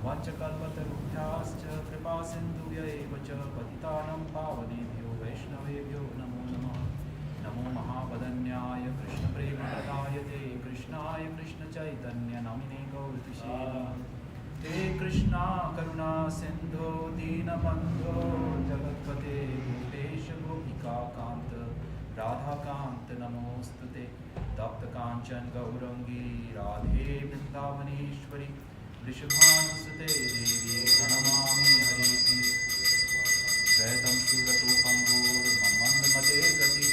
वाञ्छकल्पतरुभ्याश्च कृपासिन्धुभ्यैव च पतितानां पावनेभ्यो वैष्णवेभ्यो नमो नमः। नमो महावदन्याय कृष्णप्रेमप्रदाय ते कृष्णाय कृष्णचैतन्य नामिने गौरतिषे हे कृष्णा करुणा सिन्धो दीनबन्धो जगत्पते गोपेश गोपिकान्त राधाकान्त नमोऽस्तुते। तप्तकाञ्चन गौरङ्गी राधे वृन्दावनेश्वरी वृषभानुसुते देवी प्रणमामि हरिप्रिये। जयतं सुरतोपं गोर्मन्दमते गति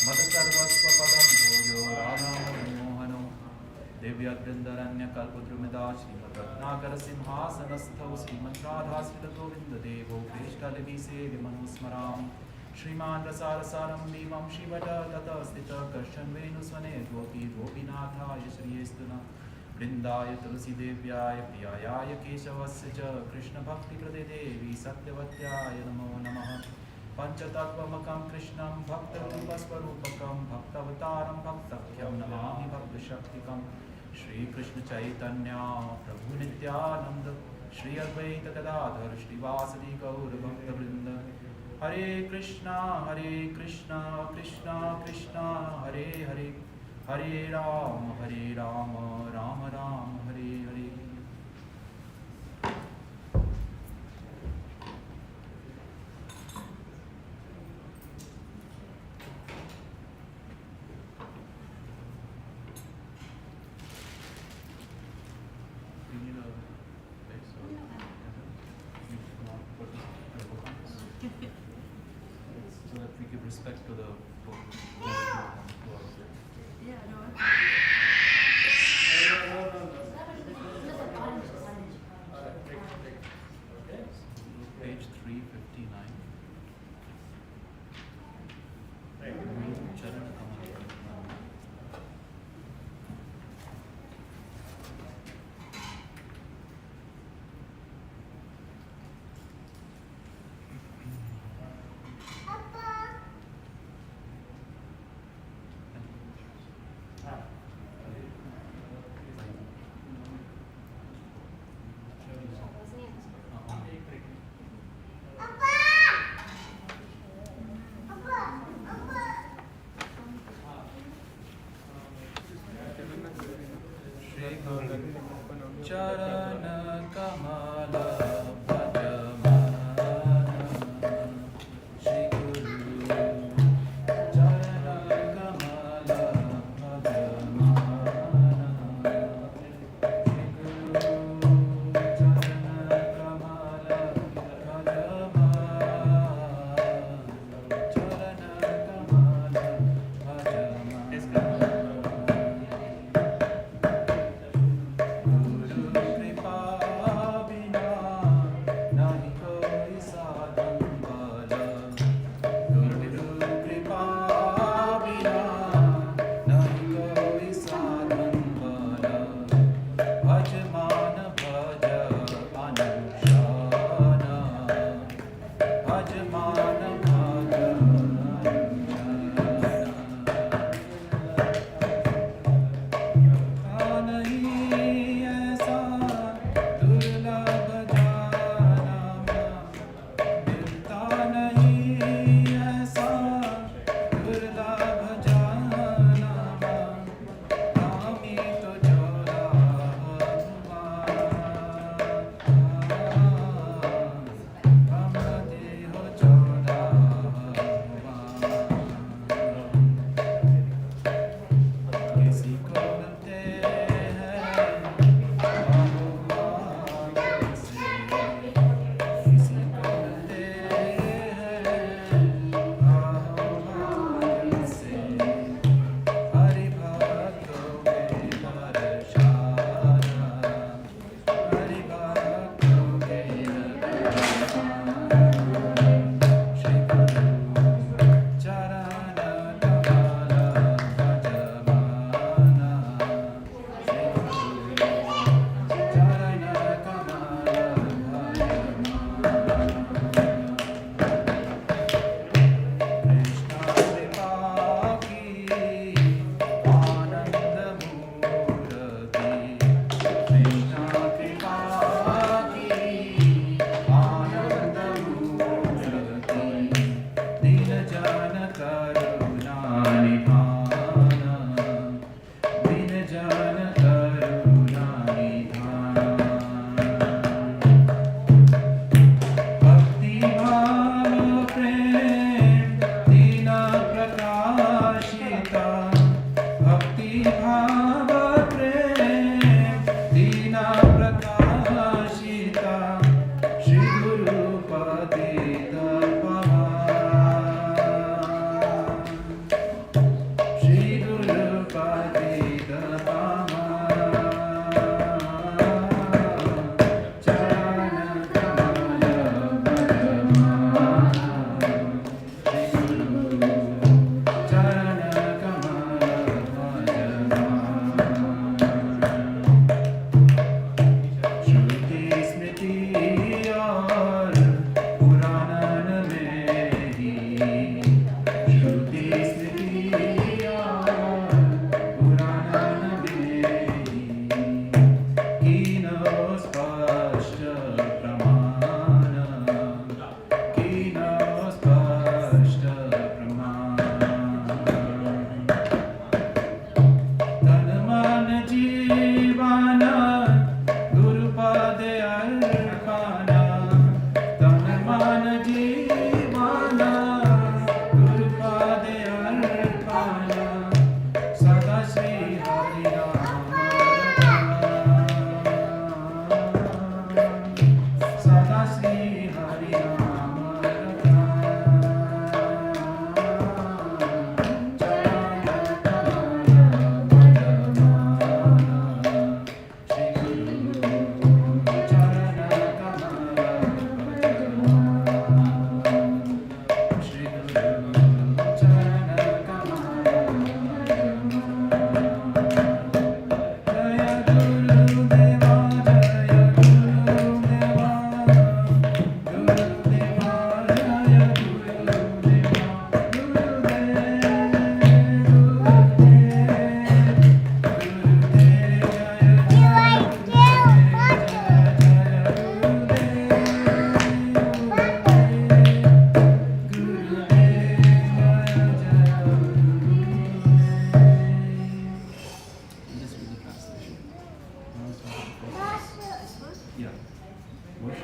मदसर्वस्वपदं भोजो राधामनोहनो दिव्यवृन्दरण्यकल्पद्रुमिदा श्रीमद्रत्नाकरसिंहासनस्थौ श्रीमद्राधाश्रितगोविन्ददेवो वेष्टलिभिसेव्यमनुस्मरामि। श्रीमान् रसारसारं देवं शिवतः कर्षन् वेणुस्वने गोपीनाथाय श्रियेस्तु नः। वृन्दाय तुलसीदेव्याय प्रियाय केशवस्य च कृष्णभक्तिप्रदे देवी सत्यवत्याय नमो नमः। पञ्चतत्त्वमकं कृष्णं भक्तरूपस्वरूपकं भक्तवतारं भक्तभ्यं नमामि भक्तशक्तिकं। श्रीकृष्णचैतन्य प्रभु नित्यानन्द श्री अद्वैत गदाधर श्रीवासदि गौरभक्तवृन्द। हरे कृष्णा कृष्णा कृष्णा हरे हरे, हरे Ram Ram Ram Hare Hare. So that we give respect to the book. Yeah, no. Page 359. Charan Kamal.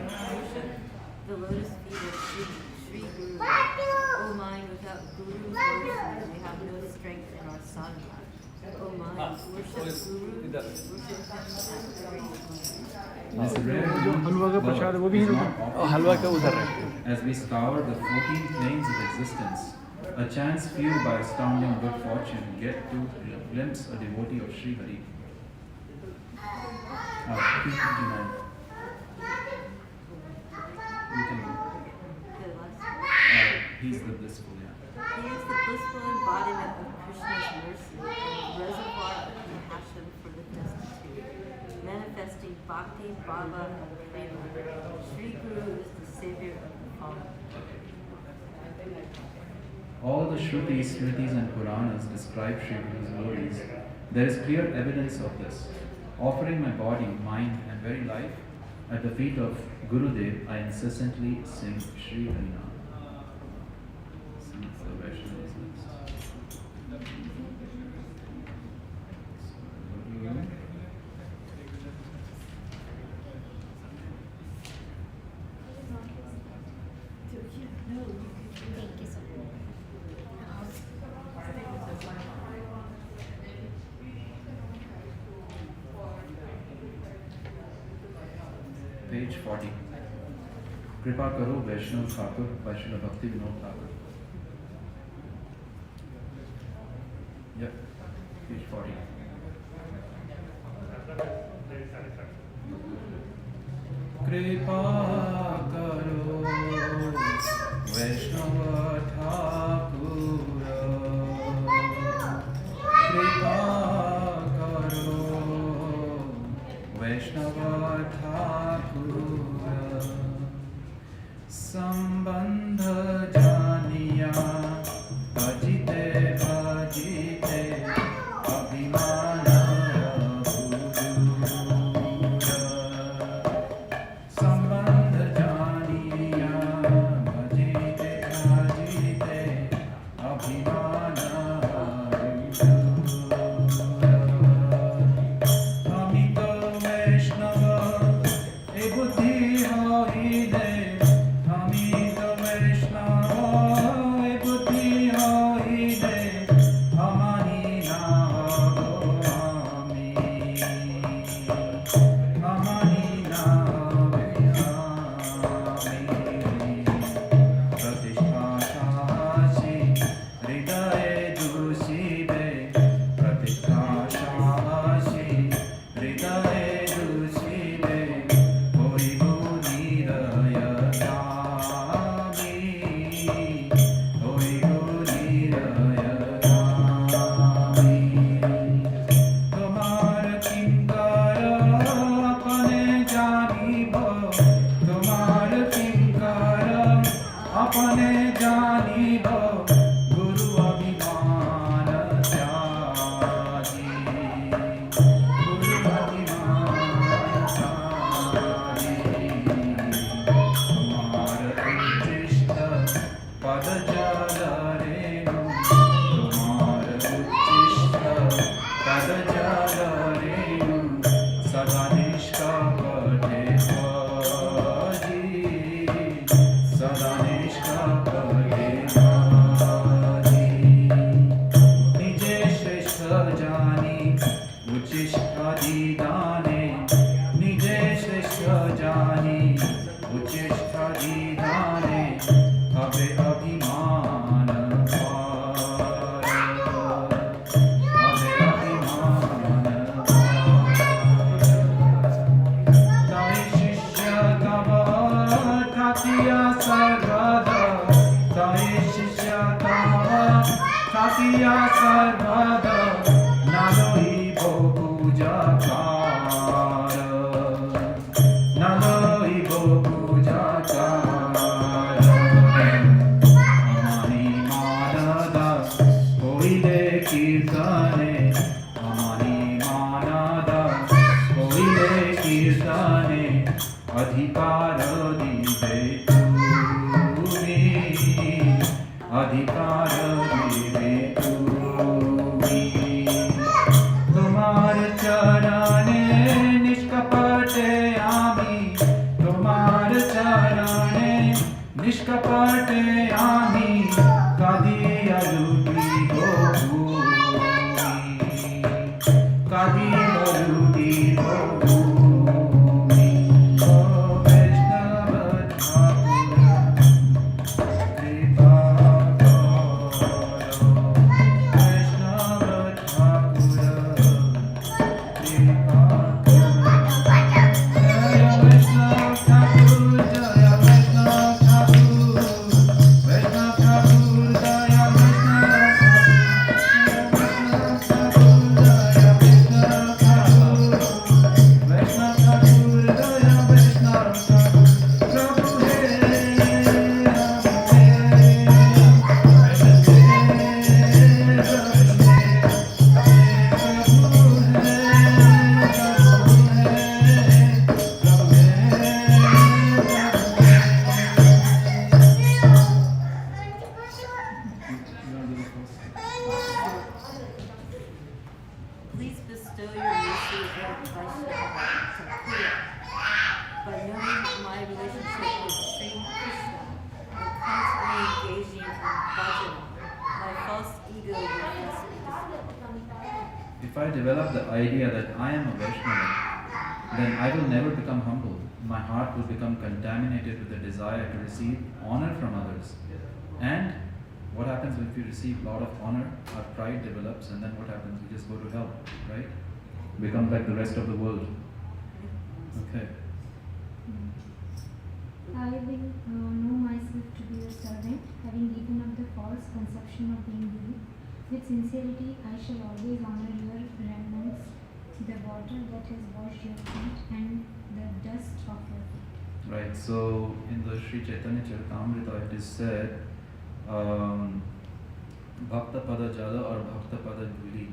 worship the lotus feet of Sri Guru. O mind without Guru's mercy, we have no strength in our sadhana. O mind, worship Guru, worship him at every moment. This rare हलवा का प्रसाद वो भी is है not often हलवा का उधर है as we scour the 14 planes of existence. A chance few by astounding good fortune get to glimpse a devotee of Sri Hari. 359. You can go. The last one. He's the blissful, yeah. He is the blissful embodiment of Krishna's mercy, and reservoir of compassion for the destitute, manifesting bhakti, bhava, and prema. Sri Guru is the savior of the fallen. All the Shrutis, Smritis and Puranas describe Sri Guru's glories. There is clear evidence of this. Offering my body, mind and very life at the feet of Gurudev, I incessantly sing Sri Harinaama. So Vaishnava is next. Thank you so much. Page 40. कृपा करो वैष्णव Thakur by Srila Bhakti Vinod Thakur. Yep, page 40. कृपा करो वैष्णव ठाकुर, कृपा करो वैष्णव ठाकुर, संबंध जानिया भजिते भजिते अभिमान गुरुर, संबंध जानिया भजिते भजिते अभिमान गुरुर, अमित वैष्णव ए बुद्धि होइले, अमित वैष्णव ए बुद्धि होइले, हमारी ना हो हामी, हमारी ना होवे हामी, प्रतिष्ठा साहसी हृदय दूषिबे, प्रतिष्ठा साहसी हृदय दूषिबे, होइब निरयतामी, होइब निरयतामी। तुम्हार किंकर अपने जानिब, तुम्हार किंकर अपने जानिब, गुरु अभिमान त्यागी, गुरु अभिमान त्यागी। तुम्हार उच्चिष्ट पद जल रेणु, तुम्हार उच्चिष्ट पद जल रेणु, सदा निष्कपटे भजी, सदा निष्कपटे भजी। निजे श्रेष्ठ जानी उच्चिष्ट दीदाने, निजे श्रेष्ठ जानी उच्चिष्ट दीदाने, अबे अभिमान भार, अबे अभिमान भार। ताई शिष्य तव ठाकिया सर्वदा, ताई शिष्य तव ठाकिया सर्वदा, नालोई भो पूजा कार, नालोई भो पूजा कार। हमारी मानदा होइले कीर्तने, हमारी मानदा होइले कीर्तने, अधिकार दिबे तुमी, अधिकार दिबे तुमी। तुम्हार चरणे निष्कपटे आमी, तुम्हार Nishkapate ami kadiya luti bhumi kadiya luti bhumi o Vaishnava Thakura kripa karo Vaishnava Thakura kripa Jaya Vaishnava Thakur, Jaya Vaishnava Thakur, Vaishnava Thakur, Jaya Vaishnava Thakur, Jaya Vaishnava Thakur, Vaishnava Thakur, Jaya Vaishnava Thakur, Prabhu He, Please bestow your mercy upon Vaishnava Thakur. By knowing my relationship with Sri Krishna and constantly engaging in bhajana, my false ego will thus be dispelled. If I develop the idea that I am a Vaishnava, then I will never become humble. My heart will become contaminated with the desire to receive honor from others. And what happens if we receive a lot of honor? Our pride develops, and then what happens? We just go to hell, right? Become like the rest of the world. Okay. I will know myself to be a servant, having given up the false conception of being guru. With sincerity, I shall always honor your remnants, the water that has washed your feet, and the dust of your feet. Right, so in the Sri Chaitanya Charitamrita it is said, Bhakta Pada Jala or Bhakta Pada Dhuli,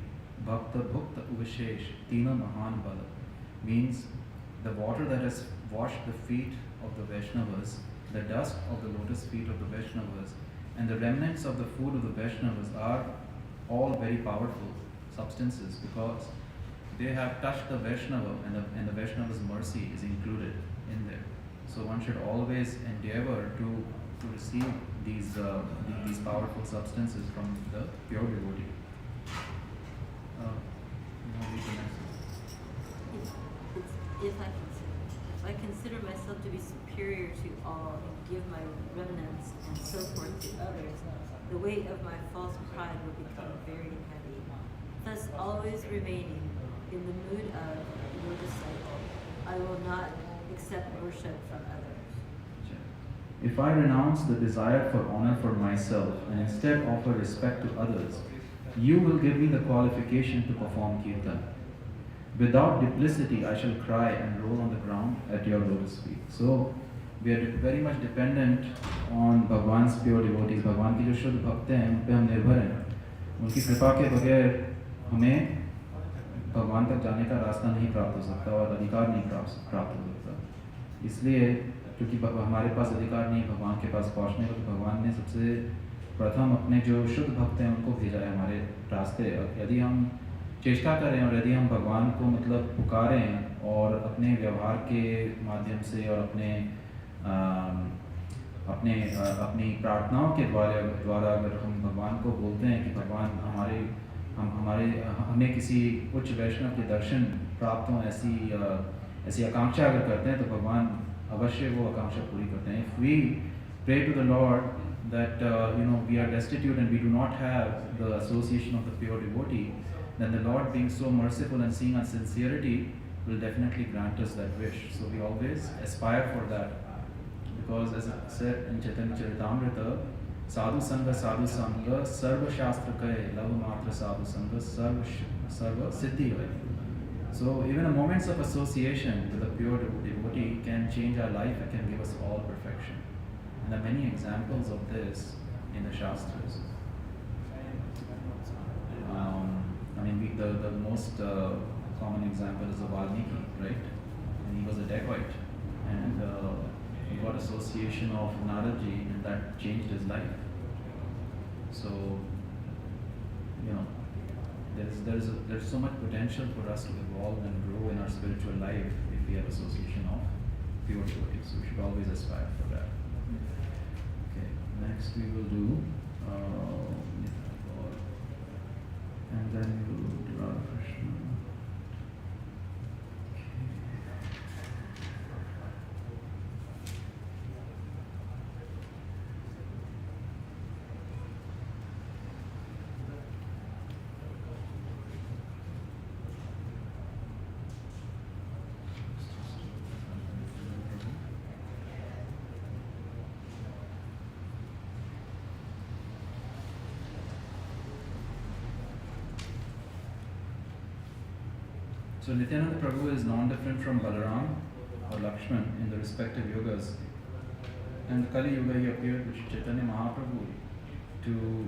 Bhakta Bhukta Uvashesh, Tina Mahan Bala, means the water that has washed the feet of the Vaishnavas, the dust of the lotus feet of the Vaishnavas, and the remnants of the food of the Vaishnavas are all very powerful substances because they have touched the Vaishnava, and the Vaishnava's mercy is included in there. So one should always endeavor to receive these powerful substances from the pure devotee. Read the next one. If I consider myself to be superior to all and give my remnants and so forth to others, the weight of my false pride will become very heavy. Thus, always remaining in the mood of your disciple, I will not accept worship from others. If I renounce the desire for honor for myself and instead offer respect to others, you will give me the qualification to perform kirtan. Without duplicity, I shall cry and roll on the ground at your lotus feet. So, we are very much dependent on Bhagwan's pure devotees. भगवान की जो शुद्ध भक्त हैं उन पे हम निर्भर हैं. उनकी कृपा के बगैर हमें भगवान तक जाने का रास्ता नहीं प्राप्त हो सकता और अधिकार नहीं प्राप्त हो सकता. इसलिए क्योंकि हमारे पास अधिकार नहीं भगवान के पास पहुंचने का, तो भगवान ने सबसे प्रथम अपने जो शुद्ध भक्त हैं उनको भेजा है हमारे रास्ते. यदि हम चेष्टा करें और यदि हम भगवान को मतलब पुकारें और अपने व्यवहार के माध्यम से और अपनी प्रार्थनाओं के द्वारा अगर हम भगवान को बोलते हैं कि भगवान हमें किसी उच्च वैष्णव के दर्शन प्राप्त हों, ऐसी आकांक्षा अगर करते हैं तो भगवान अवश्य वो आकांक्षा पूरी करते हैं. If we pray to the Lord that we are destitute and we do not have the association of the pure devotee, then the Lord, being so merciful and seeing our sincerity, will definitely grant us that wish. So we always aspire for that, because as it said in Chaitanya Charitamrita, Sadhu Sangha Sarva Shastra Kahe Lahu Matra Sadhu Sangha Sarva Siddhi Hai. So even a moments of association with a pure devotee can change our life. It can give us all perfection. And there are many examples of this in the Shastras. The most common example is of Valmiki, right? And he was a dacoit, and he got association of Naradji, and that changed his life. So, there's so much potential for us to evolve and grow in our spiritual life if we have association of pure devotees. So we should always aspire for that. Next we will do and then we will do Radha Krishna. So Nityananda Prabhu is non-different from Balaram or Lakshman in the respective yugas. And the Kali Yuga he appeared with Chaitanya Mahaprabhu to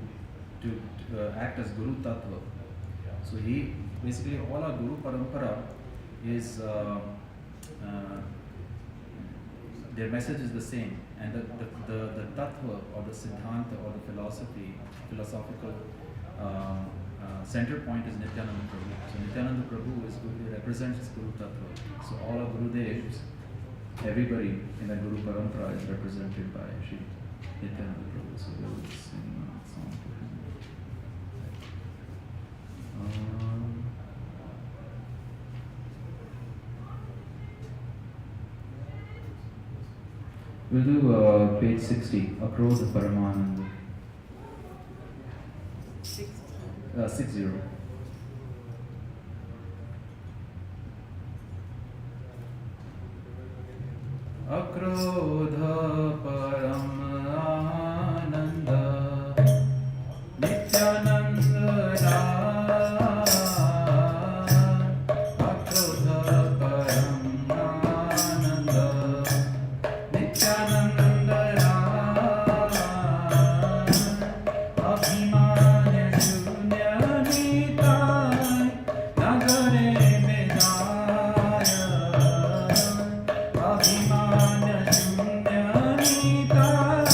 act as Guru Tattva. So he basically all our Guru Parampara is their message is the same, and the Tattva or the Siddhanta or the philosophical center point is Nityananda Prabhu. So Nityananda Prabhu is Guru, represents Guru Tattva. So all our Gurudevs, everybody in the Guru Parampara is represented by Shri Nityananda Prabhu. So we will sing a song to him. We'll do page 60, Akrodha Paramananda. 60. Akrodha Paramananda Nityananda Ram Akrodha Paramananda Nityananda Ram Abhimanya Shunya Nitai Nagare Medaya Abhimanya Shunya Nitai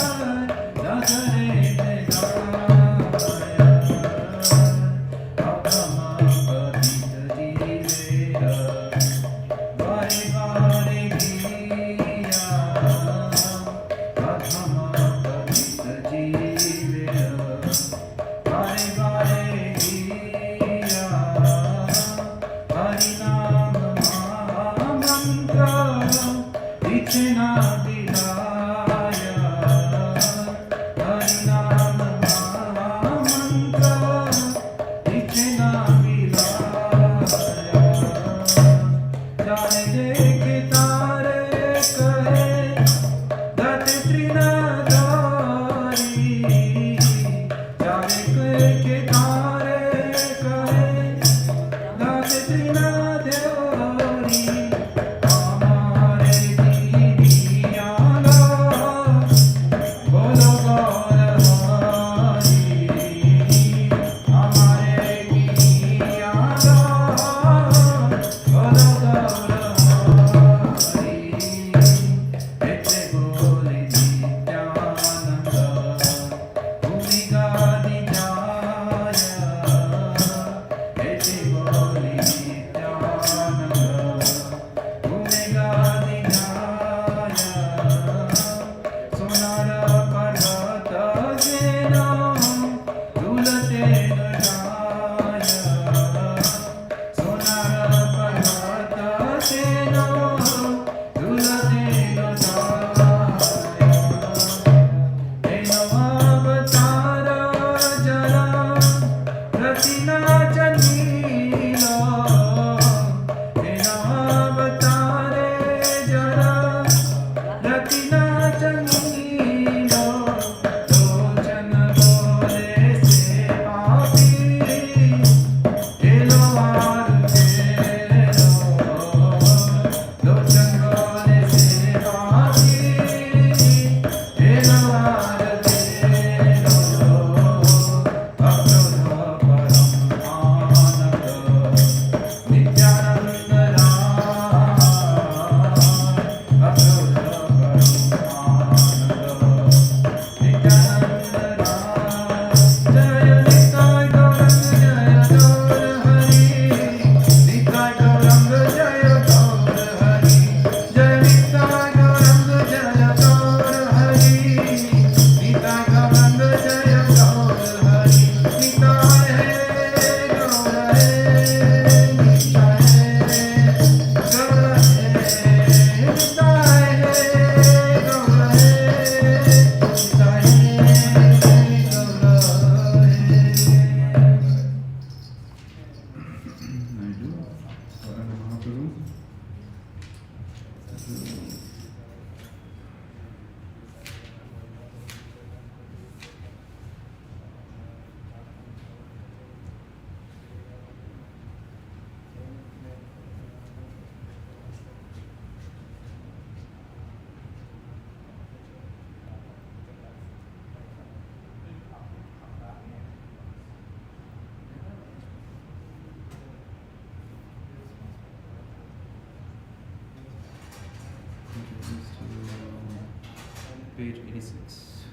page 86.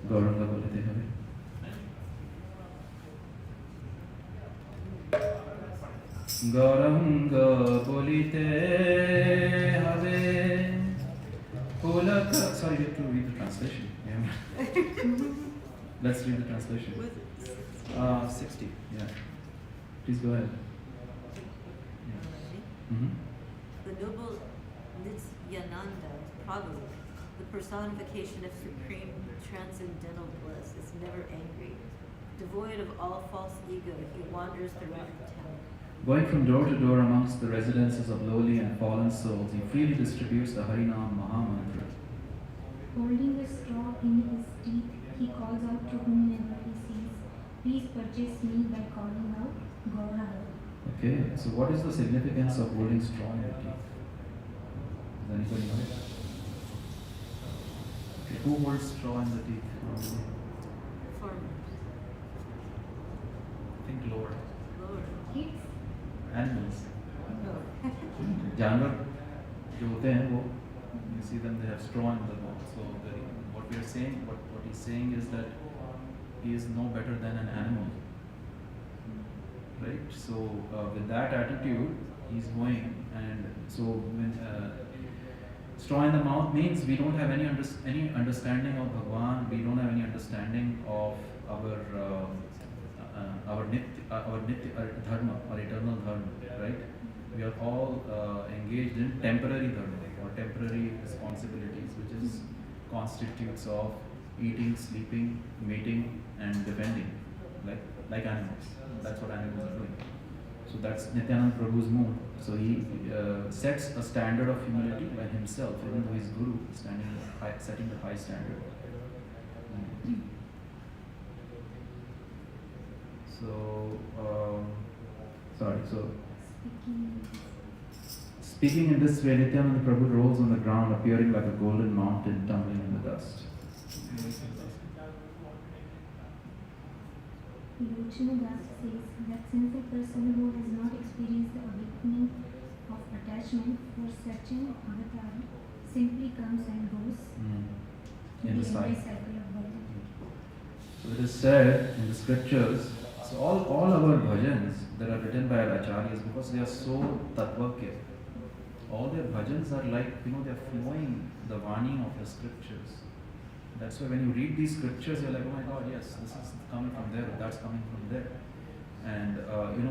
Gauranga bolite have. Gauranga bolite have. Pulaka. Sorry, you have to read the translation. Yeah. Let's read the translation. 60. Yeah. Please go ahead. Mm-hmm. The noble Nityananda Prabhu, the personification of supreme transcendental bliss, is never angry. Devoid of all false ego, he wanders throughout the town. Going from door to door amongst the residences of lowly and fallen souls, he freely distributes the Harinaama Mantra. Holding a straw in his teeth, he calls out to whomever he sees, "Please purchase me," by calling out Gauraha. Okay, so what is the significance of holding straw in your teeth? Does anybody know? Okay, who holds straw in the teeth? Farmers. Think lower. Lower. Kids? Animals. No. जानवर जो होते हैं वो, you see them, they have straw in the mouth. So what we are saying, what he's saying is that he is no better than an animal. Right? So with that attitude, he's going, and so when straw in the mouth means we don't have any understanding of Bhagwan, we don't have any understanding of our dharma, our eternal dharma, right? We are all engaged in temporary dharma or temporary responsibilities, which is constitutes of eating, sleeping, mating, and defending, like animals. That's what animals are doing. So that's Nityananda Prabhu's mood. So he sets a standard of humility by himself, even though his guru is setting the high standard. So speaking in this way, Nityananda Prabhu rolls on the ground, appearing like a golden mountain tumbling in the dust. Lochana Das says that since a person who has not experienced the awakening of attachment for such an avatar simply comes and goes In the cycle cycle. of birth. So it is said in the scriptures, so all our bhajans that are written by our acharyas, because they are so tattvakya, all their bhajans are like, they are flowing the vani of the scriptures. That's why when you read these scriptures, you're like, oh my God, yes, this is coming from there, or that's coming from there. And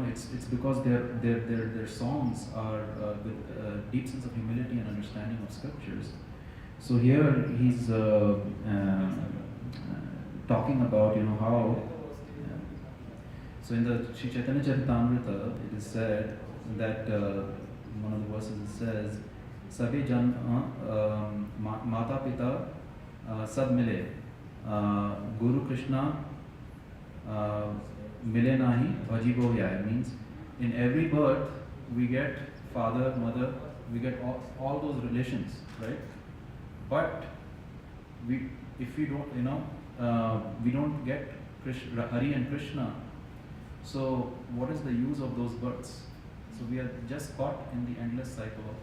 it's because their songs are with a deep sense of humility and understanding of scriptures. So here he's talking about how. So in the Sri Chaitanya Charitamrita, it is said that one of the verses it says, "Sabhi jan mata pita sab mile, Guru Krishna mile nahi bhajibo yai." Means in every birth we get father, mother, we get all those relations, right? But if we don't, we don't get Hari and Krishna. So what is the use of those births? So we are just caught in the endless cycle of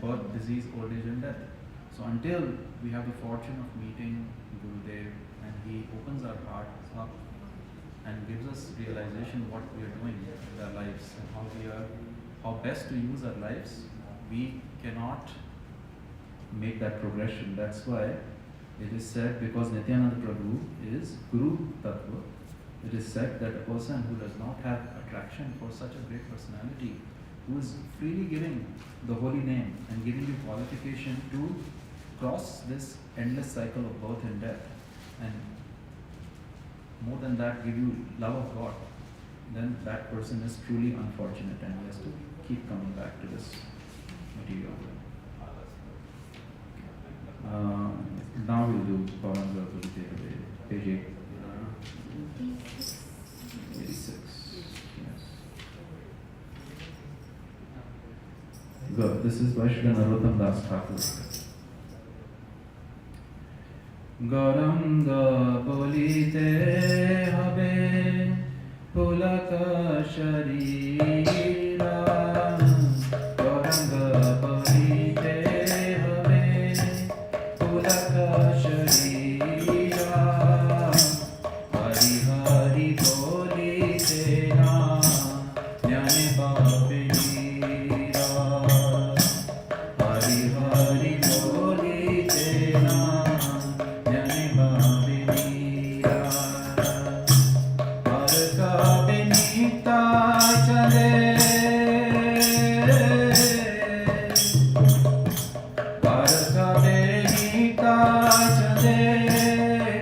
birth, disease, old age, and death. So until we have the fortune of meeting Gurudev and he opens our hearts up and gives us realization what we are doing with our lives and how best to use our lives, we cannot make that progression. That's why it is said, because Nityananda Prabhu is Guru Tattva, it is said that a person who does not have attraction for such a great personality, who is freely giving the holy name and giving you qualification to cross this endless cycle of birth and death, and more than that, give you love of God, then that person is truly unfortunate and he has to keep coming back to this material. Now we'll do Paramgara page 86. Yes. Good. This is by Shri Narottam Das Thakur. Gauranga bolite habe pulaka sharira. Gauranga bolite habe Hari Boli Tena Jnani Bhavi Meera Har ka Benita Chale Har ka Benita Chale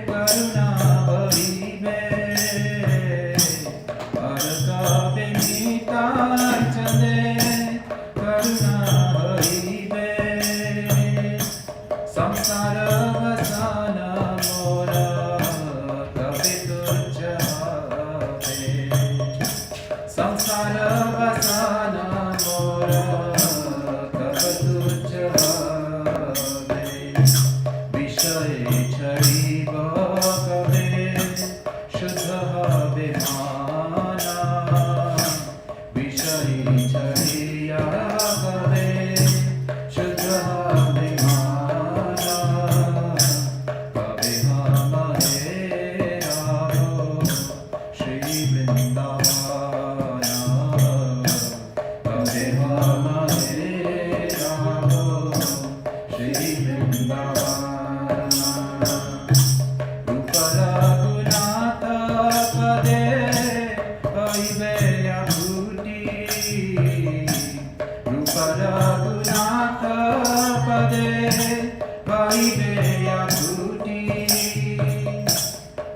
Karuna Bhari Me Har ka Benita Chale Karuna Bhari Me Samsara Vasana Mora Kavi Tujja Have Samsara Vasana Mora Kavi Tujja Have Vishay Chari Bhakave Shuddha Bhimana Vishay Chariya Bhave Shuddha Bhimana Kave Hamahe Rao Shri Vrindavana Kave Hamahe Rao Shri Vrindavana Rupa Raghunatha Pade Vaiveya Bhuti Rupa Raghunatha Pade Vaiveya Bhuti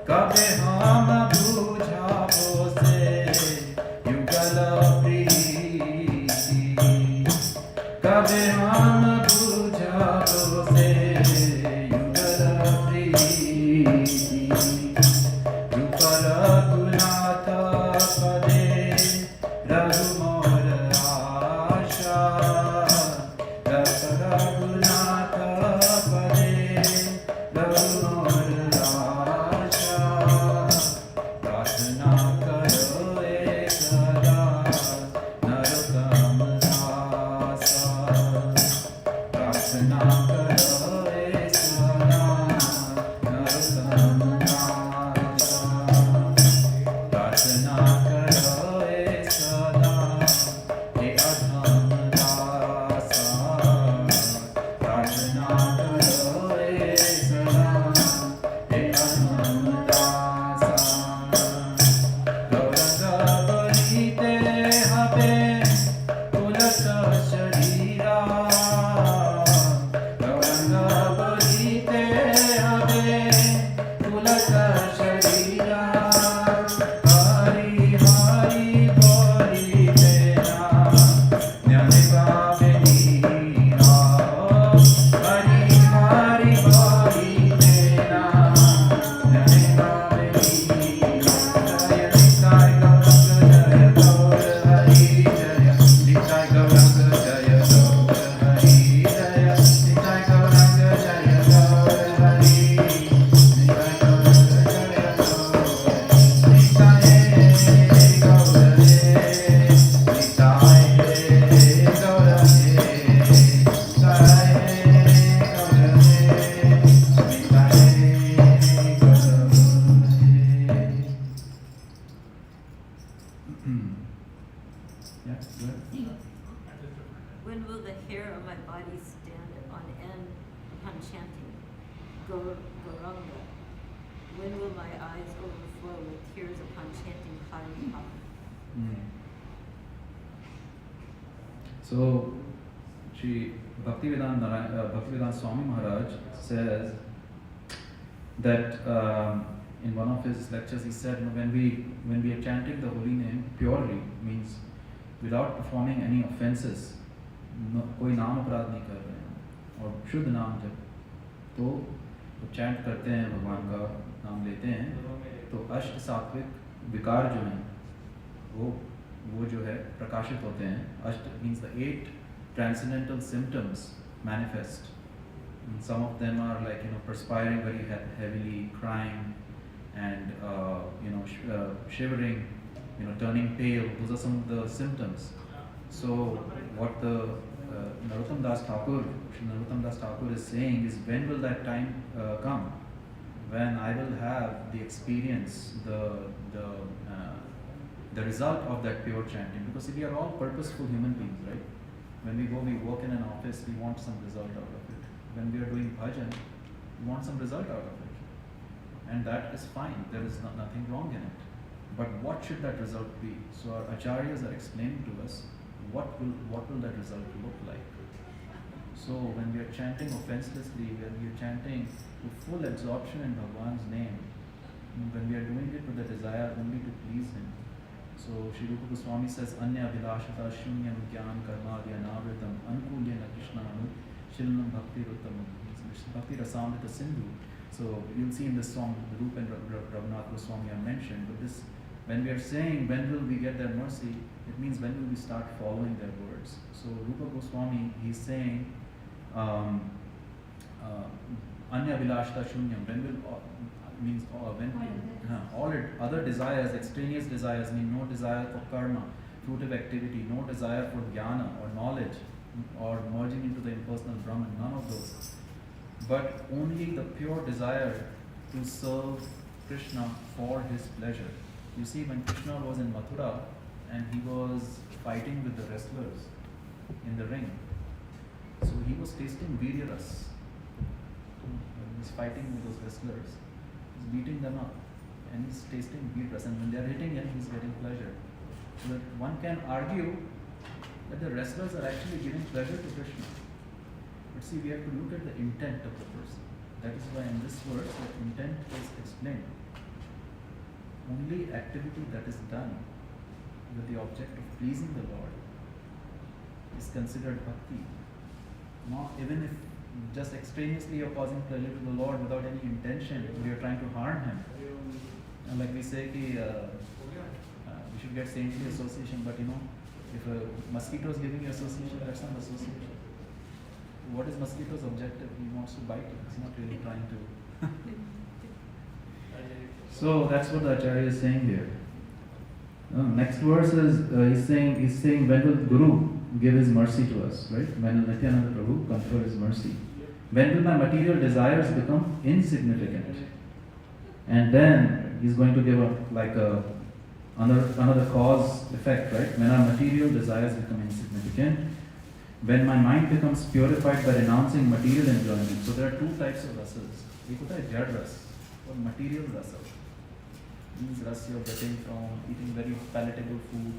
Kabe Ham Bujha Bose Yugala Priti Kabe Ham Bujha Bose Yugala Priti Rupa Raghunatha Pade Raghumor Asha Rupa Raghunatha Pade Raghumor Asha Prarthana karo ekada Narottam Dasa Prarthana karo ekada Narottam Dasa Prarthana karo ekada He Adham Dasa Prarthana karo ekada He Adham Dasa Gauranga Bolite Habe Tulasa Sharira Gauranga Bolite Habe Tulasa Sharira Hari Hari Bolite Na Jnani Bhavi Meera Hari Hari Bolite Na Jnani Bhavi Meera Jaya Nitai Gauranga Jaya Gaur Hari Jaya Nitai Gauranga Jaya Gaur Hari Jaya Nitai Gauranga Jaya Gaur Hari Nitai Gauranga Jaya Gaur Nitai Gaur Yeah, good. When will the hair on my body stand on end upon chanting Gauranga? When will my eyes overflow with tears upon chanting Harinaama? So, Shri Bhaktivedanta Swami Maharaj says that in one of his lectures he said, when we are chanting the holy name purely, means without performing any offenses, कोई नाम अपराध नहीं कर रहे हैं और शुद्ध नाम जब तो चैंट करते हैं भगवान का नाम लेते हैं तो अष्ट सात्विक विकार जो हैं वो जो है प्रकाशित होते हैं. अष्ट means the 8 transcendental symptoms manifest. And some of them are like perspiring very heavily, crying, and shivering, turning pale. Those are some of the symptoms. So what the Narottam Das Thakur is saying is, when will that time come when I will have the experience, the result of that pure chanting? Because we are all purposeful human beings, right? When we go, we work in an office, we want some result out of it. When we are doing bhajan, we want some result out of it. And that is fine, there is nothing wrong in it. But what should that result be? So our acharyas are explaining to us what will that result look like. So when we are chanting offenselessly, when we are chanting with full absorption in Bhagwan's name, when we are doing it with the desire only to please him. So Sri Rupa Goswami says, Anya Vilashata Shunyam Gyan Karmadi Anavritam Ankulyana Krishnanu Shilnam Bhakti Ruttamam Bhakti Rasamrita Sindhu. So you'll see in this song, the Rupa and Raghunath Goswami are mentioned, but this, when we are saying when will we get their mercy, it means when will we start following their words. So Rupa Goswami, he's saying, Anya Vilashta Shunyam, when will, means all other desires, extraneous desires, mean no desire for karma, fruitive activity, no desire for jnana or knowledge or merging into the impersonal Brahman, none of those. But only the pure desire to serve Krishna for his pleasure. You see, when Krishna was in Mathura and he was fighting with the wrestlers in the ring, so he was tasting viryaras. When he was fighting with those wrestlers, he's beating them up and he's tasting viryaras, and when they are hitting him, he's getting pleasure. So that one can argue that the wrestlers are actually giving pleasure to Krishna. But see, we have to look at the intent of the person. That is why in this verse, the intent is explained. Only activity that is done with the object of pleasing the Lord is considered bhakti. Not even if just extraneously you're causing pleasure to the Lord without any intention, or you're trying to harm him. And like we say, we should get saintly association, but if a mosquito is giving you association, that's not association. What is mosquito's objective? He wants to bite you. He's not really trying to. So that's what the Acharya is saying here. Next verse is he's saying when will Guru give his mercy to us, right? When will Nityananda Prabhu confer his mercy? When will my material desires become insignificant? And then he's going to give another cause effect, right? When our material desires become insignificant. When my mind becomes purified by renouncing material enjoyment. So there are two types of rasas. एक होता है जड़ रस और material rasa. These ras you're getting from eating very palatable food,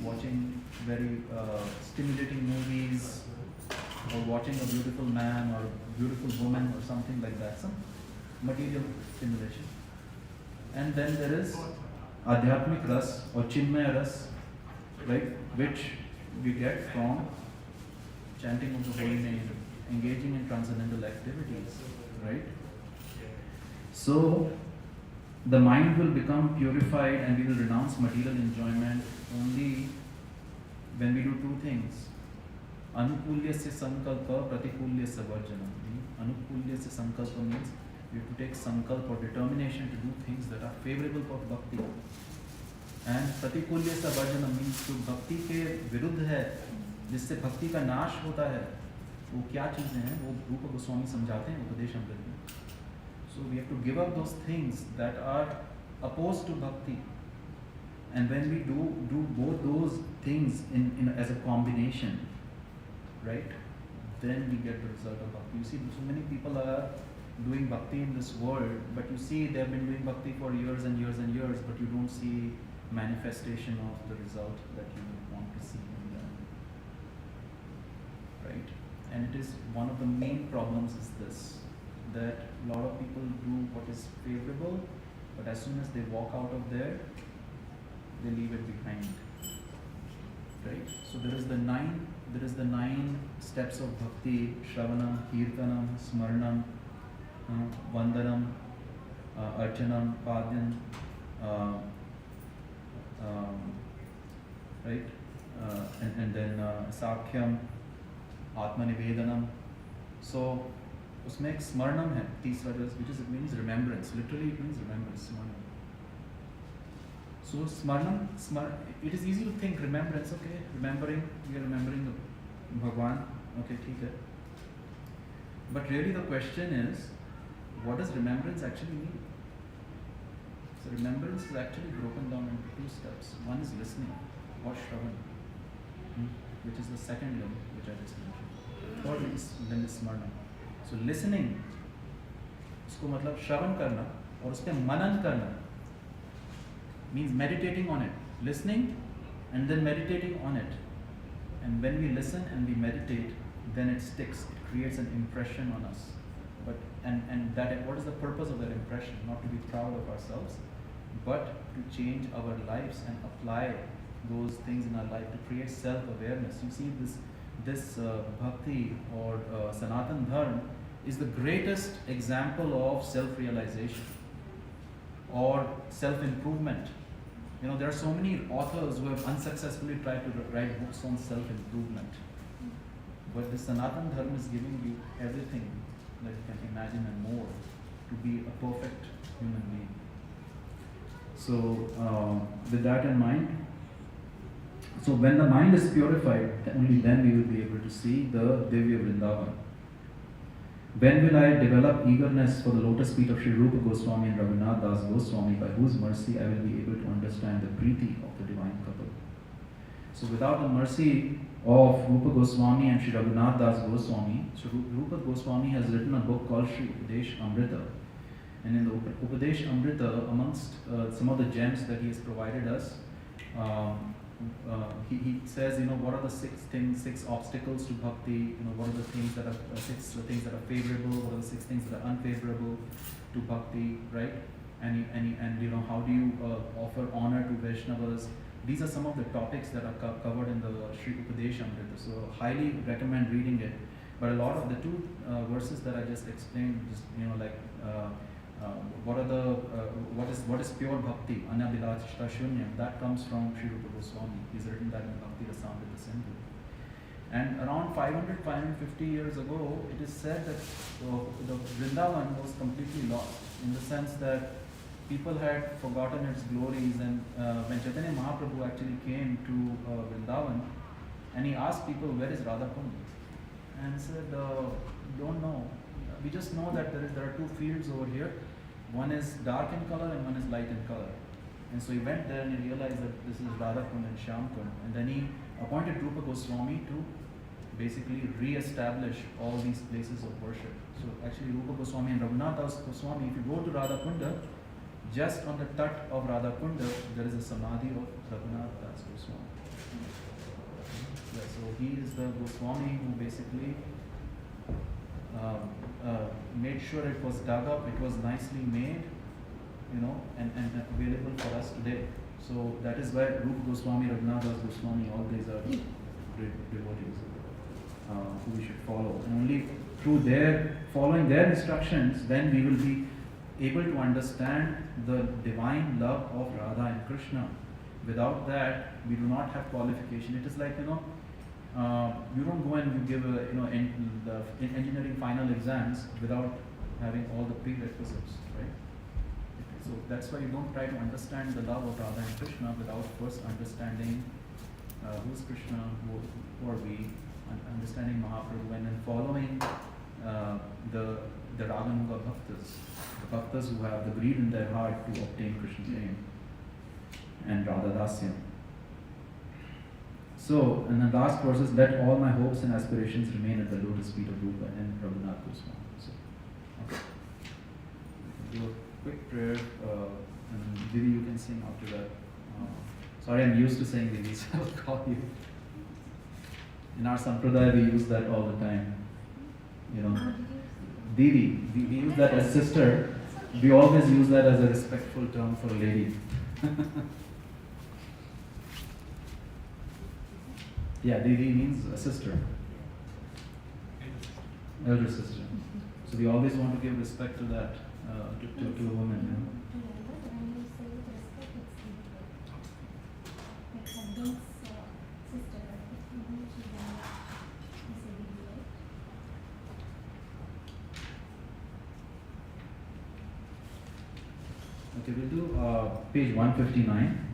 watching very stimulating movies, or watching a beautiful man or a beautiful woman or something like that, some material stimulation. And then there is adhyatmik ras or chinmaya ras, right, which we get from chanting of the holy name, engaging in transcendental activities, right? So the mind will become purified and we will renounce material enjoyment only when we do two things. Anukulyasya sankalpa, pratikulyasya varjanam. Anukulyasya sankalpa means we have to take sankalpa or determination to do things that are favorable for bhakti. And pratikulyasya varjanam means जो भक्ति के विरुद्ध है, जिससे भक्ति का नाश होता है, वो क्या चीजें हैं, वो रूप गोस्वामी समझाते हैं उपदेश अमृत में. So we have to give up those things that are opposed to bhakti. And when we do both those things in as a combination, right, then we get the result of bhakti. You see, so many people are doing bhakti in this world, but you see they have been doing bhakti for years and years and years, but you don't see manifestation of the result that you want to see in them, right? And it is one of the main problems is this, that a lot of people do what is favorable, but as soon as they walk out of there, they leave it behind, right? So there is the nine steps of bhakti: Shravanam, Kirtanam, Smaranam, Vandanam, Archanam, Padyan, right? And then Sakhyam, Atmanivedanam. So उसमें एक स्मरणम है तीसरा, which is, it means remembrance. Literally it means remembrance. Smaranam. So smaranam, it is easy to think remembrance. Okay, remembering, we are remembering the Bhagwan. Okay, ठीक है. But really the question is, what does remembrance actually mean? So remembrance is actually broken down into two steps. One is listening, or Shravan. which is the second limb which I just mentioned. Third limb is smarna. So listening, उसको मतलब श्रवण करना और उस पे मनन करना means meditating on it. Listening and then meditating on it. And when we listen and we meditate, then it sticks. It creates an impression on us. But and that what is the purpose of that impression? Not to be proud of ourselves, but to change our lives and apply those things in our life to create self-awareness. You see, this bhakti or Sanatan Dharma is the greatest example of self-realization or self-improvement. You know, there are so many authors who have unsuccessfully tried to write books on self-improvement. But the Sanatan Dharma is giving you everything that you can imagine and more to be a perfect human being. So, with that in mind, so when the mind is purified, only then we will be able to see the Divya Vrindavan. When will I develop eagerness for the lotus feet of Sri Rupa Goswami and Raghunath Das Goswami, by whose mercy I will be able to understand the preeti of the divine couple? So without the mercy of Rupa Goswami and Sri Raghunath Das Goswami, so Rupa Goswami has written a book called Sri Upadesh Amrita. And in the Upadesh Amrita, amongst some of the gems that he has provided us, he says, you know, what are the six obstacles to bhakti, you know, what are the things that are six things that are favorable, what are the six things that are unfavorable to bhakti, right? And you know, how do you offer honor to Vaishnavas? These are some of the topics that are covered in the Sri Upadesh Amrita. So highly recommend reading it. But a lot of the two verses that I just explained, just, you know, like what is pure bhakti, anabhilashita shunyam, that comes from Sri Rupa Goswami. He's written that in Bhakti Rasamrita Sindhu. And around 550 years ago, it is said that the Vrindavan was completely lost, in the sense that people had forgotten its glories. And when Chaitanya Mahaprabhu actually came to Vrindavan, and he asked people, where is Radhakund? And said, don't know. We just know that there are two fields over here. One is dark in color and one is light in color. And so he went there and he realized that this is Radhakund and Shyamkund. And then he appointed Rupa Goswami to basically re-establish all these places of worship. So actually Rupa Goswami and Raghunath Das Goswami, if you go to Radhakunda, just on the tat of Radhakunda, there is a samadhi of Raghunath Das Goswami. Yeah, so he is the Goswami who basically made sure it was dug up, it was nicely made, you know, and available for us today. So that is why Rupa Goswami, Raghunath Das Goswami, all these are great devotees who we should follow. And only through following their instructions, then we will be able to understand the divine love of Radha and Krishna. Without that, we do not have qualification. It is like, you know, you don't go and you give the engineering final exams without having all the prerequisites, right? So that's why you don't try to understand the love of Radha and Krishna without first understanding who's Krishna, who are we, understanding Mahaprabhu, and then following the Raganuga bhaktas, the bhaktas who have the greed in their heart to obtain Krishna fame and Radha Dasya. So, and the last verse is, let all my hopes and aspirations remain at the lotus feet of Rupa and Raghunath Goswami. So, okay. Do a quick prayer, and Vivi, you can sing after that. Sorry, I'm used to saying Vivi, so I'll call you. In our Sampradaya, we use that all the time. You know, Didi, we use that as sister. We always use that as a respectful term for a lady. Yeah, Didi means a sister, elder sister. So we always want to give respect to that, to a woman. You know? When you say with respect, it's like husband's sister, right? Okay, we'll do page 159.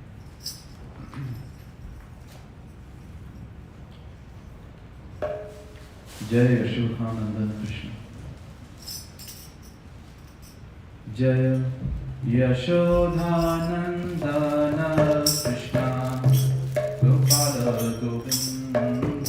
Jai Yashodhanandana Krishna. Jai Yashodhanandana Krishna Gopala Govinda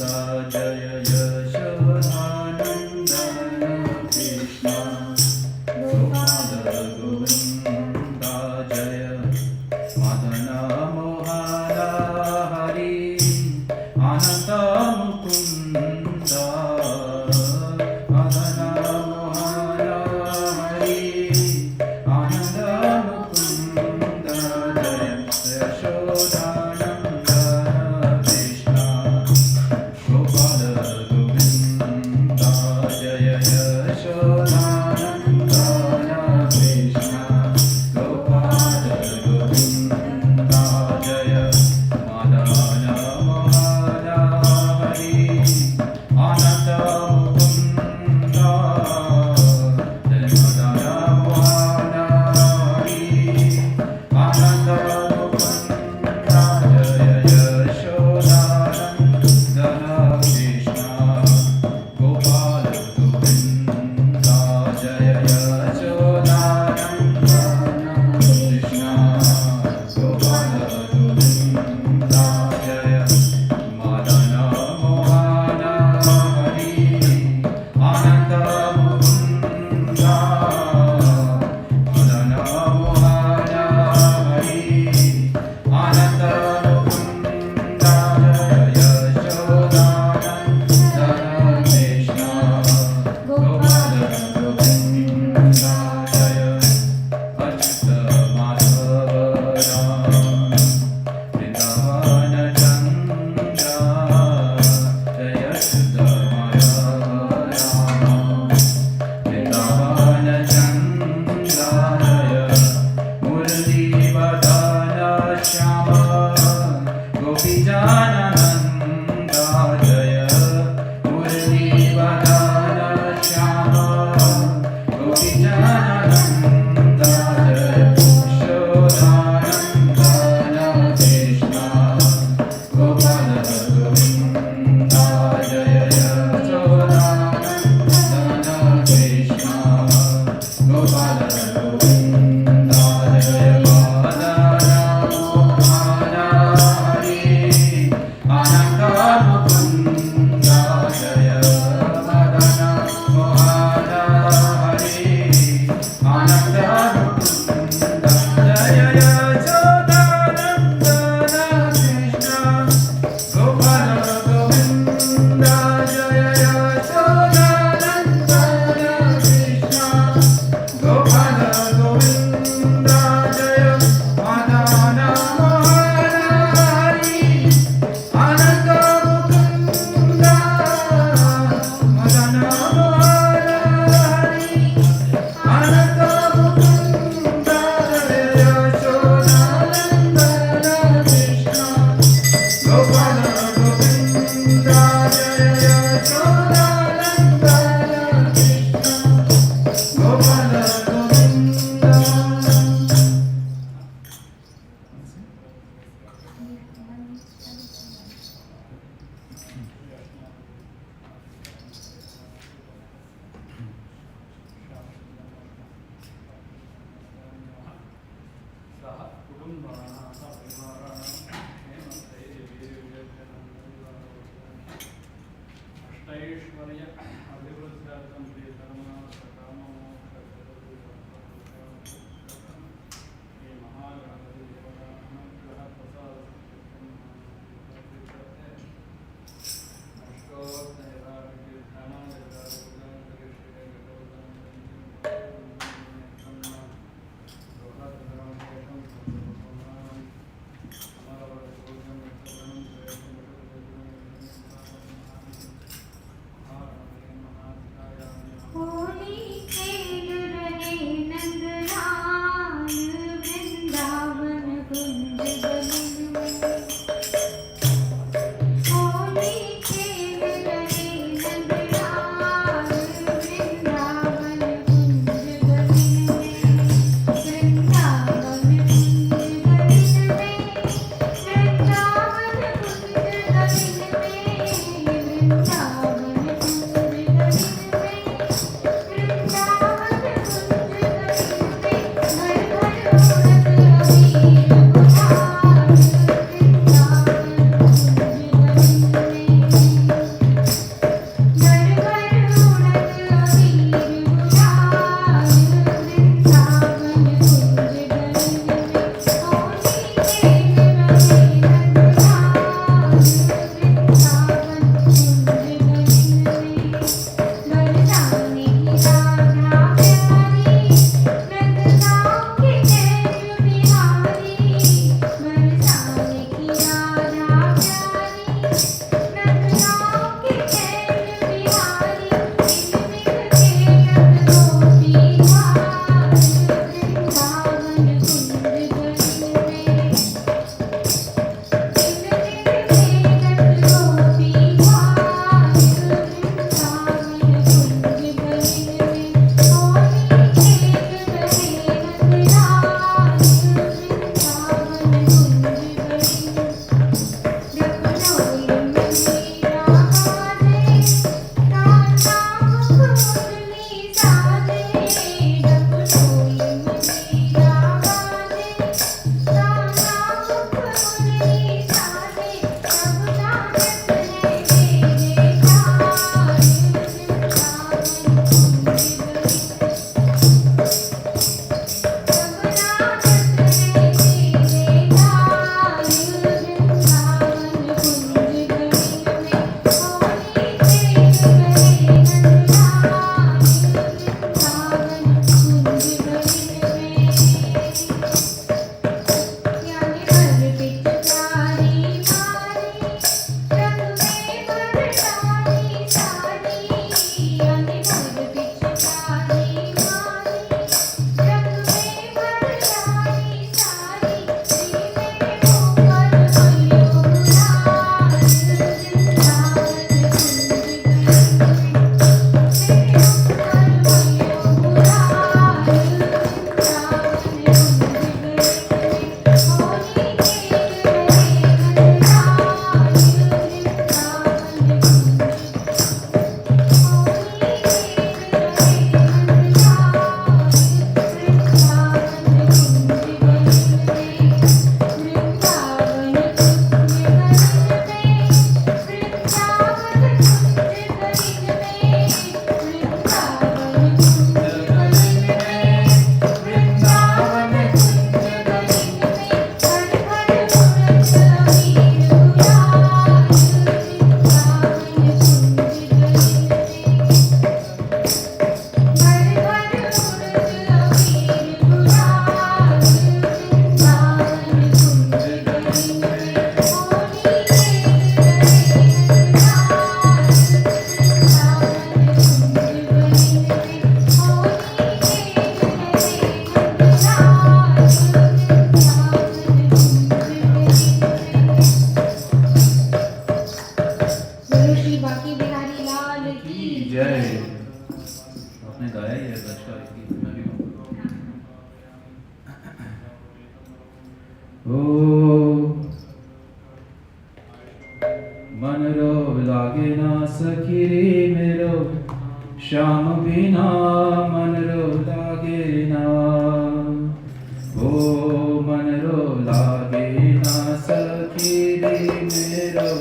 मन रो लागे ना सखी रे मेरो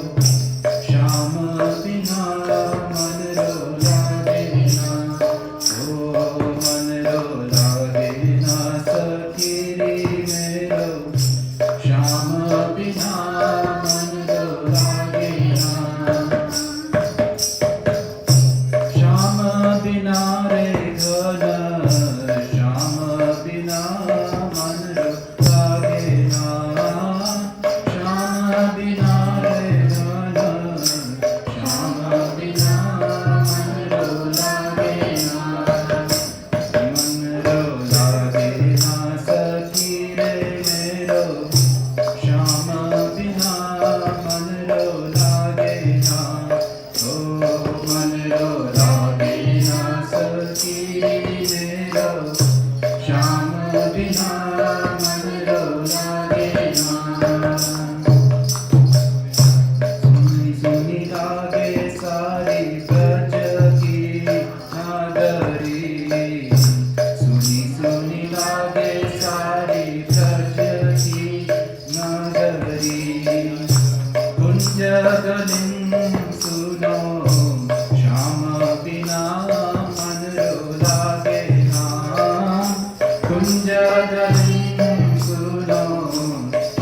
श्याम बिना मन रो लागे ना ओ मन रो लागे ना सखी रे मेरो श्याम बिना मन रो लागे ना श्याम बिना रे घन श्याम बिना मन रो लागे ना श्याम बिना रे घन श्याम बिना मन रो लागे ना मन रो लागे ना सखी रे मेरो श्याम बिना मन रो लागे ना ओ मन रो लागे ना सखी मेरो श्याम बिना मन रो लागे ना सुनी सुनी लागे सारी ब्रज की नगरी सुनी सुनी लागे सारी ब्रज की नगरी कुंज गलिन सुनो श्याम बिना मन रो लागे ना कुंज गलिन सुनो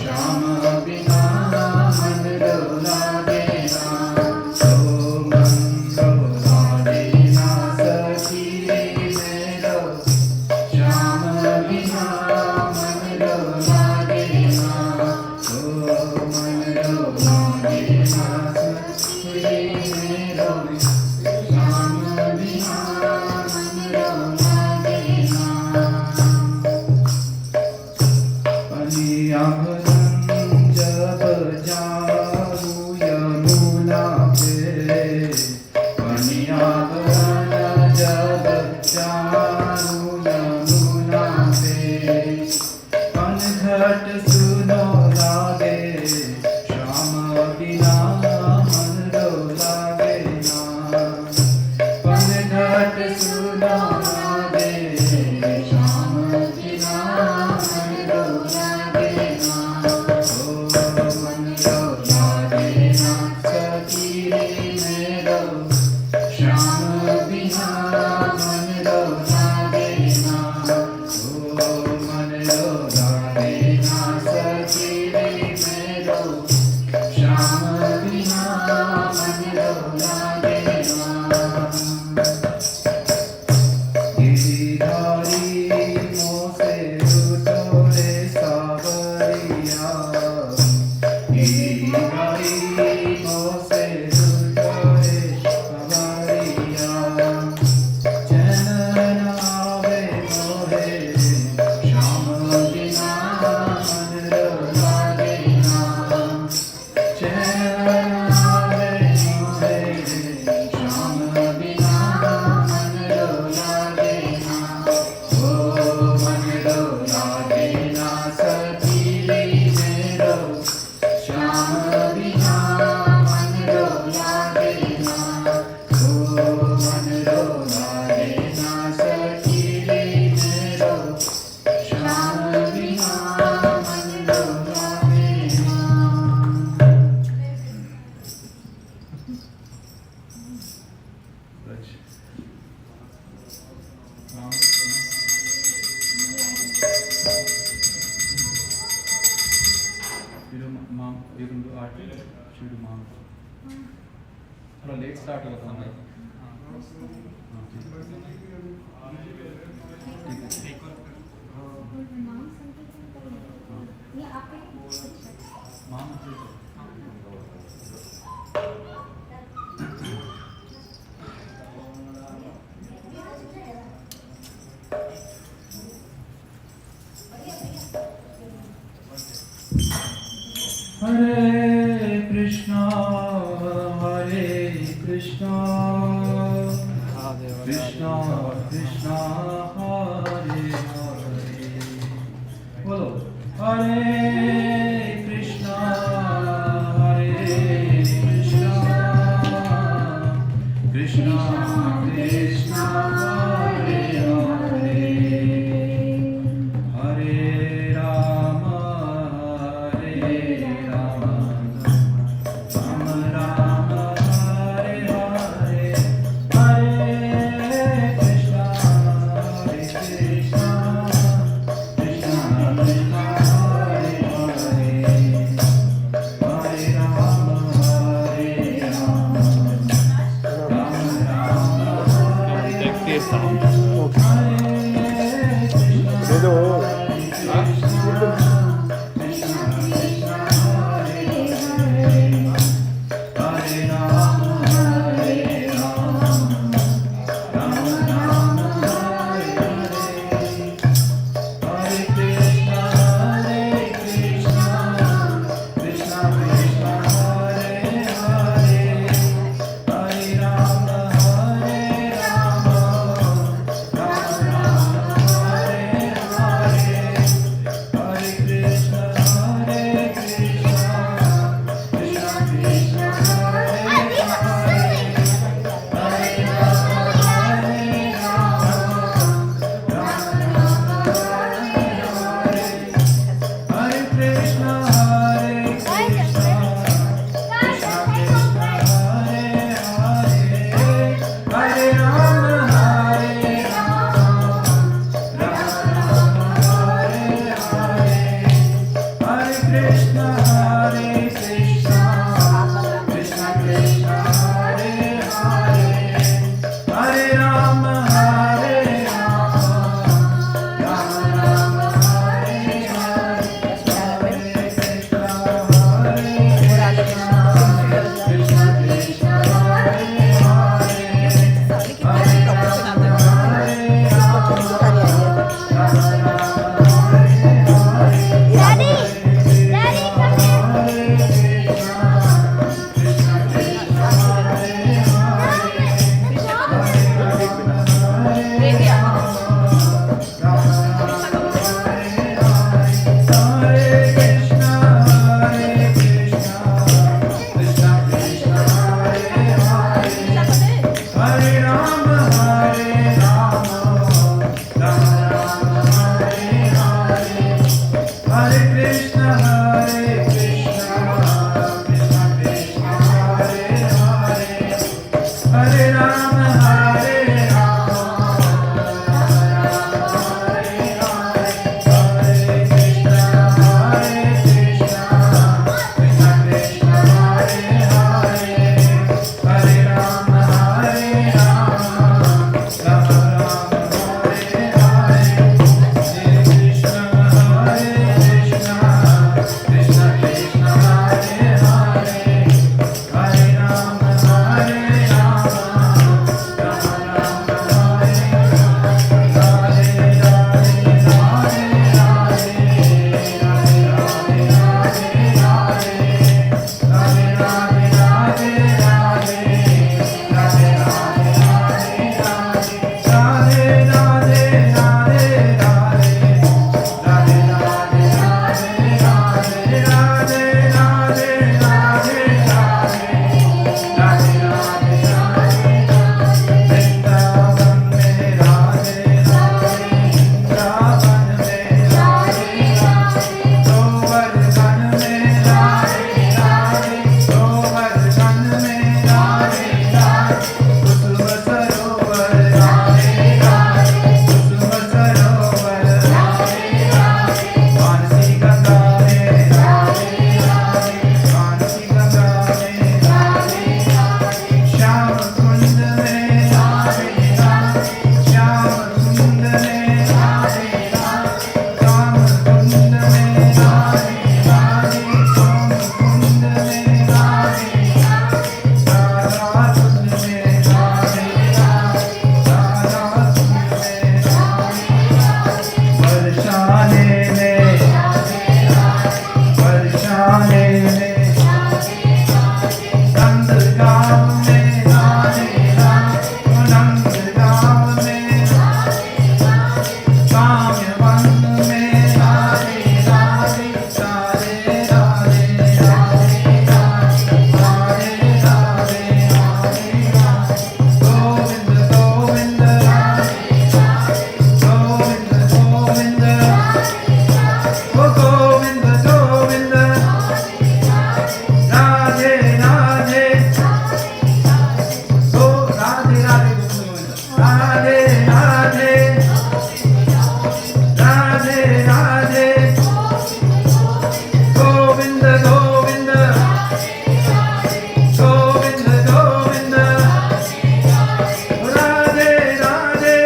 श्याम बिना मन रो लागे ना ओ मन रो लागे ना सखी मेरो श्याम बिना मन रो लागे ना ओ मन रो लागे ना सखी मेरो श्याम बिना मन रो लागे ना पनियाभरण जब जाऊं यमुना पे पनियाभरण जब जाऊं यमुना पे पनघट सुनो लागे श्याम बिना मन रो लागे ना पनघट सुनो लागे श्याम बिना मन रो लागे ना ओ मन रो लागे ना सखी रे मेरो श्याम बिना मन रो लागे ना ओ मन रो लागे ना सखी रे मेरो श्याम बिना मन रो लागे ना गिरिधारी मोसे उठोरे सावरिया गिरिधारी मोसे उठोरे सावरिया चैन न आवे मोहे श्याम बिना मन रो लागे ना चैन न आवे मोहे श्याम बिना मन रो लागे ना ओ मन रो लागे ना सखी रे मेरो श्याम बिना मन रो लागे ना ओ मन रो लागे ना सखी रे मेरो श्याम बिना मन रो लागे ना You do mom, you can do art. She do mom. थोड़ा लेट स्टार्ट होगा हमारा। नाम संकेतन करेंगे। ये आपके माम Hare Krishna, Hare Krishna, Krishna Krishna, Hare Hare. Bolo, Hare Krishna, Hare Krishna, Krishna Krishna, Hare Hare, Hare Rama, Radhe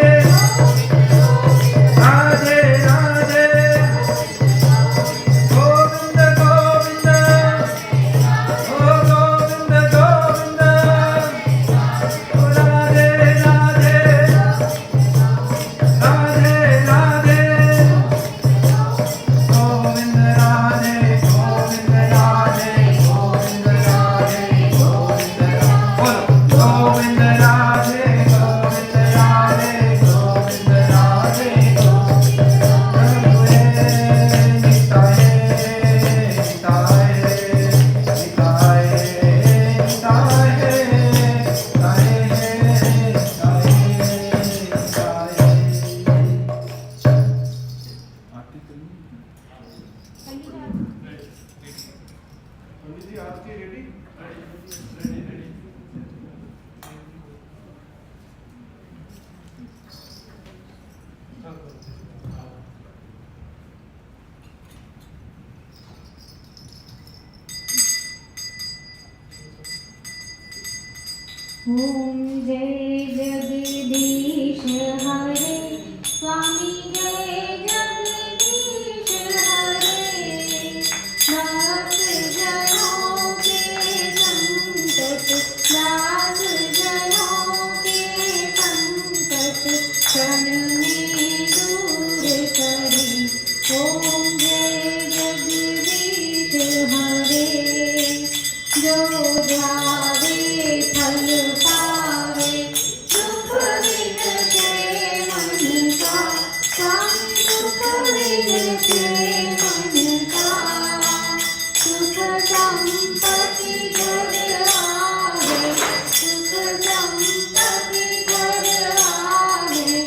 ओम जय जगदीश हरे स्वामी जय जगदीश हरे दास जनों के संकट दास जनों के संकट क्षण में दूर करे ओम जय जगदीश हरे जो जावे फल पावे दुख विनते मन का स्वामी दुख विनते मन का सुख संपत्ति घर आवे सुख संपत्ति घर आवे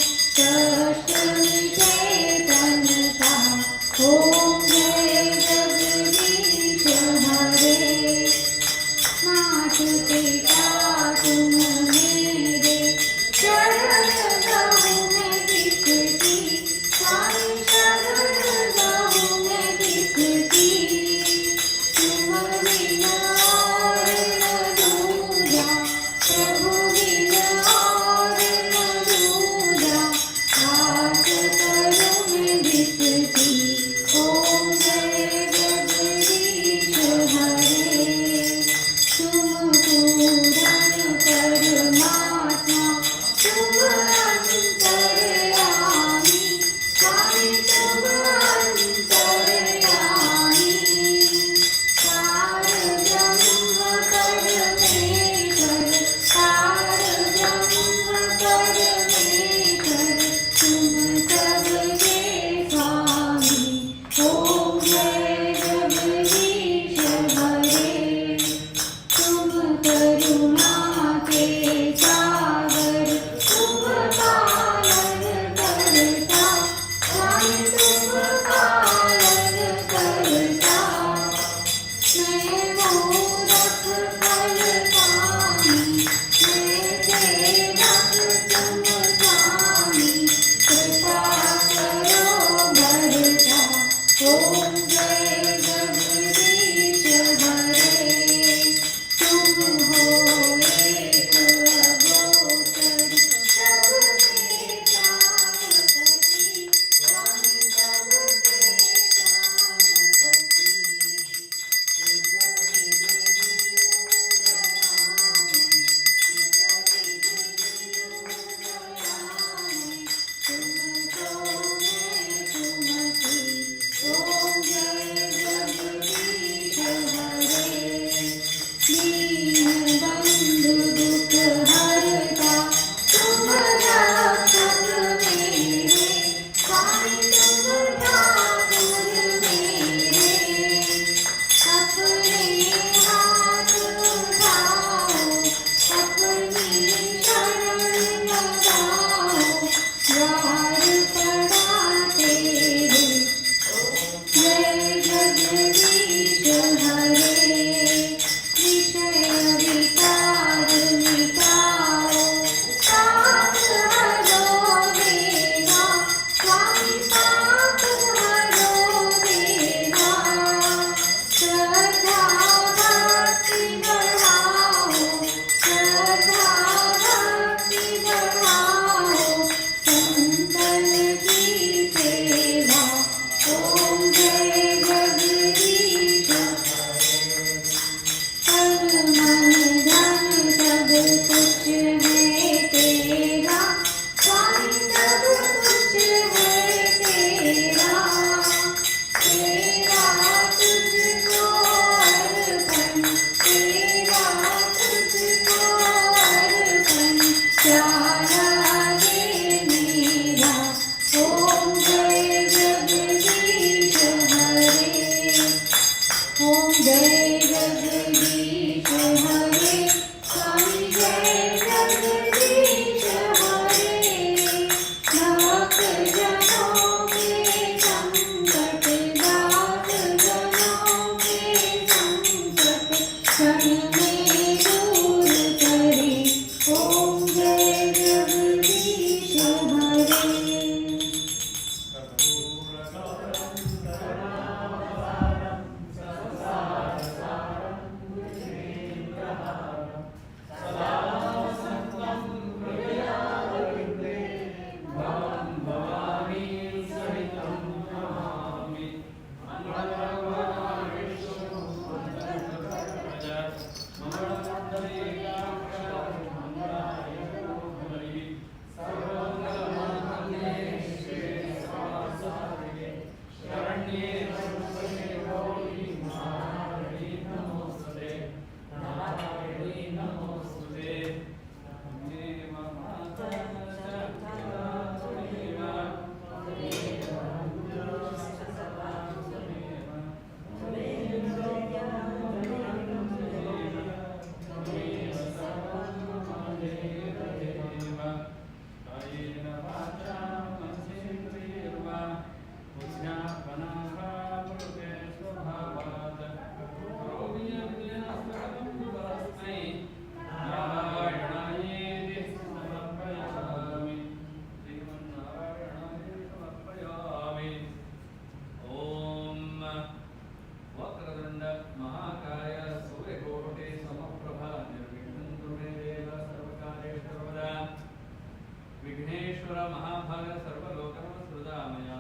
विश्वेश्वर महाभाग सर्वलोकनमस्कृतामया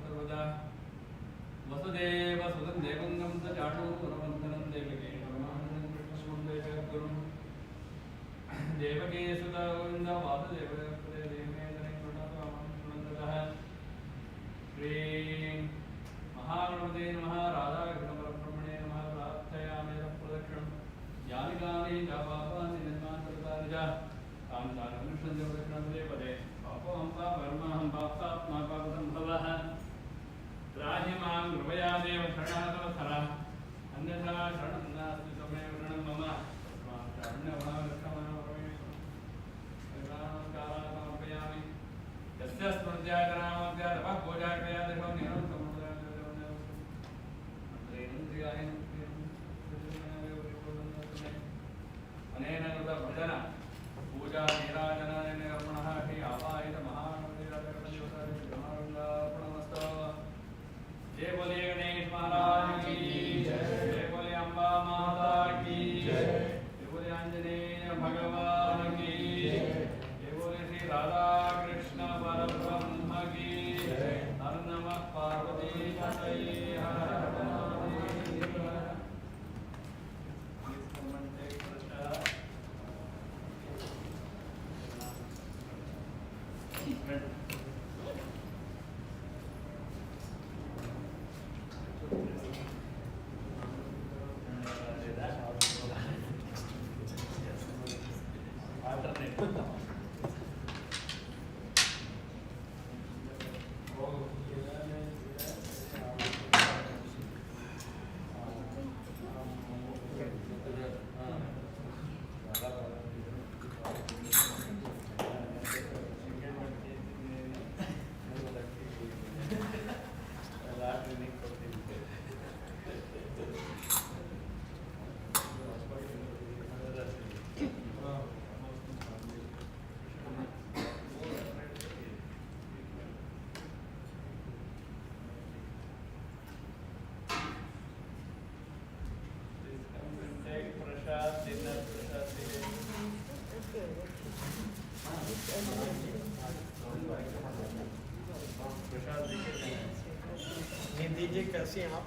सर्वदा वसुदेव सुतं देवंगं स चाणूरवन्दनं देवकी परमानन्दं गुरुं देवकी सुता गोविन्द वासुदेव श्री महागणपते नमः राधाकृष्णपरब्रह्मणे नमः प्रार्थयामि प्रदक्षिणं यानि कानि च पापानि निर्माणकृतानि च तानि तानि अनुष्ठन्ते प्रदक्षिणं पदे पापोऽहं पापकर्माहं पापात्मा पापसम्भवः त्राहि मां कृपया देव शरणागतवत्सलः अन्यथा शरणं नास्ति त्वमेव शरणं मम तस्मात् शरण्यवरक्षमाणपरमेश्वरं समर्पयामि यस्य स्मृत्याकरामस्य तपः पूजाक्रया देवं निरं अनेन भजन पूजा नीराजन कर्मणः हि आपायित महागणपतिर्पणमस्तु जय बोले गणेश महाराज की जय बोले अम्बा माता की जय बोले आंजनेय भगवान की जय बोले श्री राधा कृष्ण परब्रह्म की जय हर नमः पार्वती पतये हर हर महादेव। दीजिए कैसे हैं आप?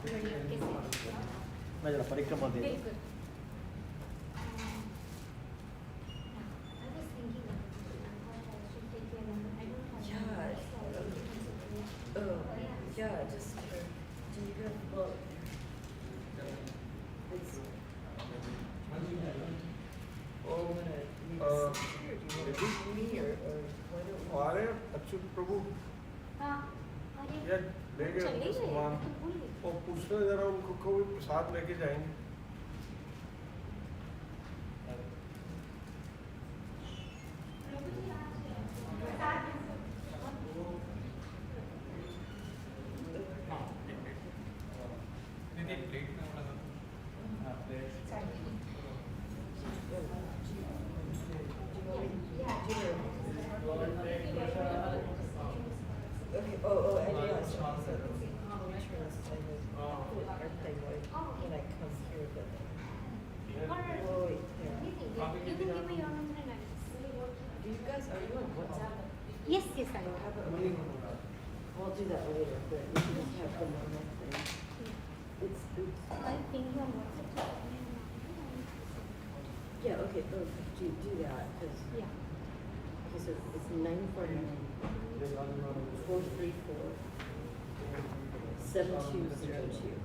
मैं जरा परिक्रमा दे दूं। Yeah, just do you have well it's me or why don't we अरे अच्युत प्रभु यार ले गए उनका सामान और पूछना जरा उनको कोई प्रसाद लेके जाएंगे। Okay, oh, I realized something. Let me turn this thing everything like when I come here, but oh wait, there. You can give me your number and address. Do you guys are you on WhatsApp? Yes, yes, I How will. about we'll do that later, but we can just have the normal thing. It's I'll ping you on WhatsApp. yeah, okay, do that because Yeah. okay, so it's 949 434 7202.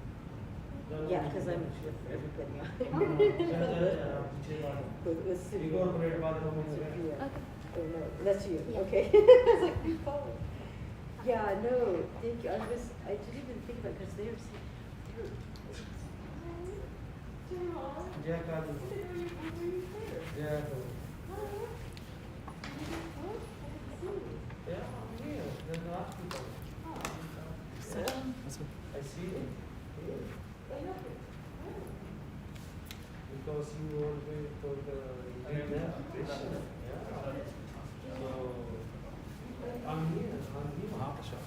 Yeah, because I'm with everybody on. But it was super. Okay. Oh no, that's you. Yeah. Okay. I was like, you followed. Yeah, no, thank you. I didn't even think about because they're. जय काली जय Yeah, there's not people. I see them. Because you always told the leader, yeah. So I'm here. महाप्रसाद